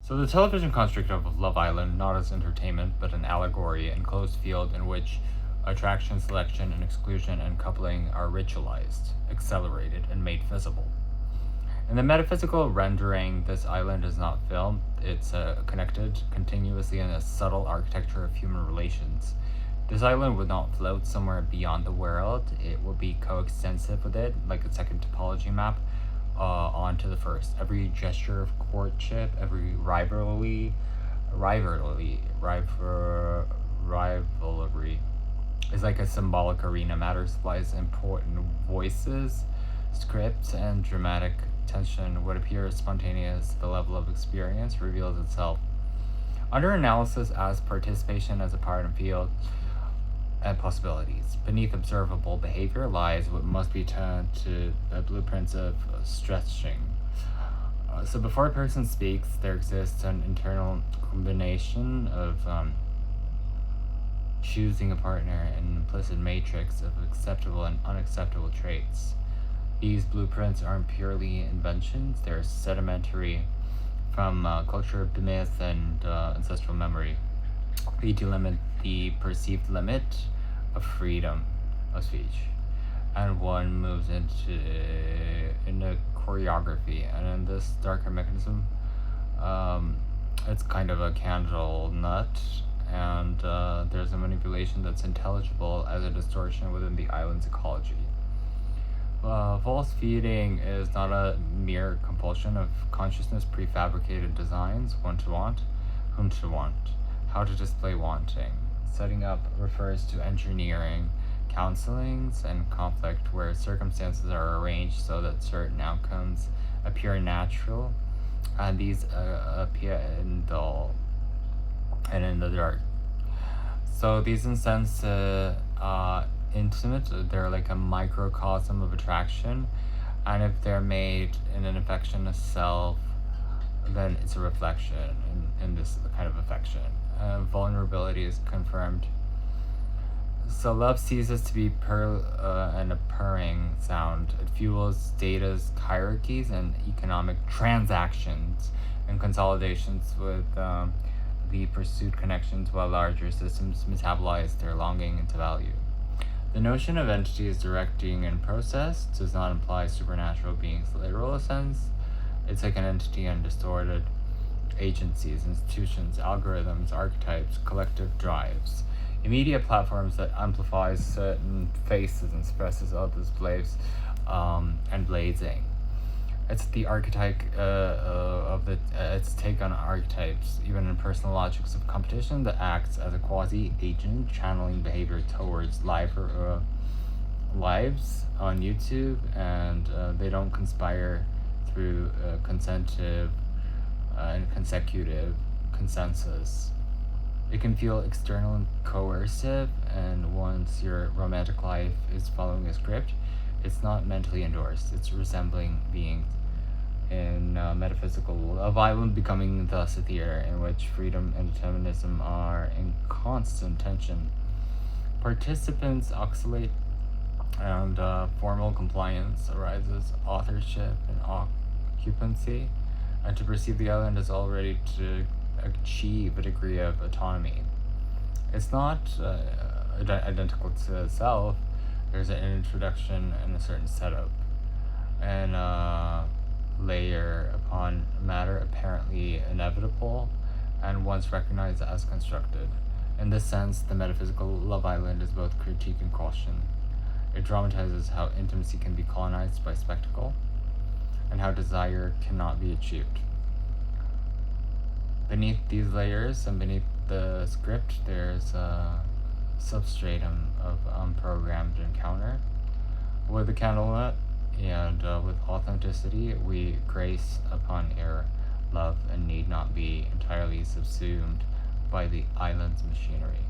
So the television construct of Love Island, not as entertainment, but an allegory, enclosed field in which attraction, selection, and exclusion and coupling are ritualized, accelerated, and made visible. In the metaphysical rendering, this island is not filmed, it's connected continuously in a subtle architecture of human relations. This island would not float somewhere beyond the world, it would be coextensive with it, like a second topology map, onto the first. Every gesture of courtship, every rivalry is like a symbolic arena. Matter supplies important voices, scripts, and dramatic tension. What appears spontaneous, the level of experience reveals itself under analysis as participation as a part of field and possibilities. Beneath observable behavior lies what must be turned to the blueprints of stretching. So before a person speaks, there exists an internal combination of choosing a partner, an implicit matrix of acceptable and unacceptable traits. These blueprints aren't purely inventions, they're sedimentary from culture, myth, and ancestral memory. They delimit the perceived limit of freedom of speech, and one moves into choreography. And in this darker mechanism, it's kind of a candle nut, and there's a manipulation that's intelligible as a distortion within the island's ecology. False feeding is not a mere compulsion of consciousness, prefabricated designs, one to want, whom to want, how to display wanting. Setting up refers to engineering, counselings, and conflict where circumstances are arranged so that certain outcomes appear natural, and these appear dull and in the dark. So these incense intimate, they're like a microcosm of attraction, and if they're made in an affection of self, then it's a reflection in this kind of affection. Vulnerability is confirmed. So love ceases to be and a purring sound. It fuels data's hierarchies and economic transactions and consolidations with the pursued connections, while larger systems metabolize their longing into value. The notion of entities directing and process does not imply supernatural beings' literal sense. It's like an entity and distorted agencies, institutions, algorithms, archetypes, collective drives. Immediate platforms that amplifies certain faces and expresses others' blades and blazing. It's the archetype its take on archetypes, even in personal logics of competition, that acts as a quasi-agent, channeling behavior towards lives on YouTube, and they don't conspire through consecutive consensus. It can feel external and coercive, and once your romantic life is following a script, it's not mentally endorsed, it's resembling beings in metaphysical Love Island, becoming thus a theater in which freedom and determinism are in constant tension. Participants oscillate, and formal compliance arises, authorship and occupancy, and to perceive the island as already to achieve a degree of autonomy. It's not identical to itself. There's an introduction and a certain setup, and layer upon matter apparently inevitable and once recognized as constructed. In this sense, the metaphysical Love Island is both critique and caution. It dramatizes how intimacy can be colonized by spectacle and how desire cannot be achieved. Beneath these layers and beneath the script, there's a substratum of unprogrammed encounter. With the candlelit and with authenticity, we grace upon air, love, and need not be entirely subsumed by the island's machinery.